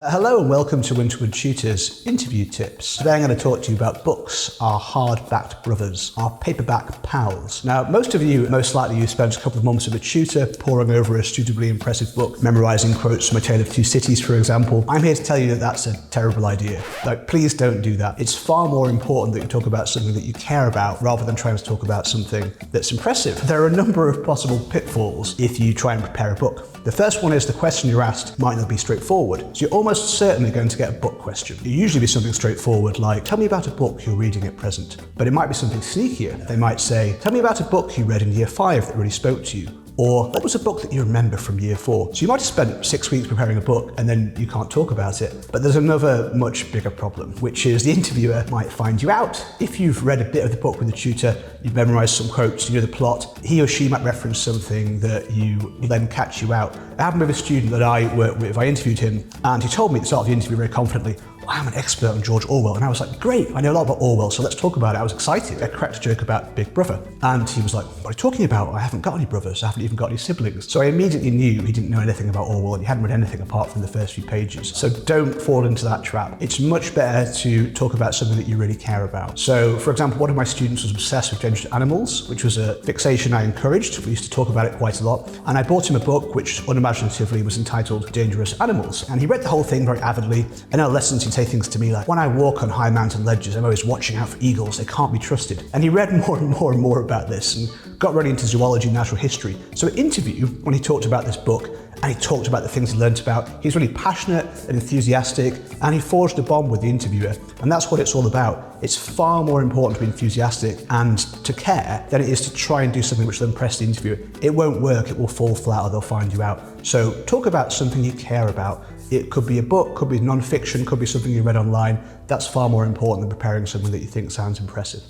Hello and welcome to Winterwood Tutor's interview tips. Today I'm going to talk to you about books, our hard-backed brothers, our paperback pals. Now, most of you, most likely you spent a couple of months with a tutor poring over a suitably impressive book, memorising quotes from A Tale of Two Cities, for example. I'm here to tell you that that's a terrible idea. Like, please don't do that. It's far more important that you talk about something that you care about rather than trying to talk about something that's impressive. There are a number of possible pitfalls if you try and prepare a book. The first one is the question you're asked might not be straightforward. So you're almost certainly going to get a book question. It'll usually be something straightforward like, tell me about a book you're reading at present. But it might be something sneakier. They might say, tell me about a book you read in year 5 that really spoke to you. Or what was a book that you remember from year 4? So you might have spent 6 weeks preparing a book and then you can't talk about it. But there's another much bigger problem, which is the interviewer might find you out. If you've read a bit of the book with the tutor, you've memorised some quotes, you know the plot, he or she might reference something that you then catch you out. It happened with a student that I worked with. I interviewed him and he told me at the start of the interview very confidently, I'm an expert on George Orwell. And I was like, great, I know a lot about Orwell, so let's talk about it. I was excited. I cracked a joke about Big Brother. And he was like, what are you talking about? I haven't got any brothers. I haven't even got any siblings. So I immediately knew he didn't know anything about Orwell and he hadn't read anything apart from the first few pages. So don't fall into that trap. It's much better to talk about something that you really care about. So for example, one of my students was obsessed with dangerous animals, which was a fixation I encouraged. We used to talk about it quite a lot. And I bought him a book which unimaginatively was entitled Dangerous Animals. And he read the whole thing very avidly. In our lessons, he'd say things to me like, when I walk on high mountain ledges, I'm always watching out for eagles. They can't be trusted. And he read more and more and more about this and got really into zoology and natural history. So at interview, when he talked about this book, and he talked about the things he learnt about, he was really passionate and enthusiastic, and he forged a bond with the interviewer. And that's what it's all about. It's far more important to be enthusiastic and to care than it is to try and do something which will impress the interviewer. It won't work, it will fall flat, or they'll find you out. So talk about something you care about. It could be a book, could be non-fiction, could be something you read online. That's far more important than preparing something that you think sounds impressive.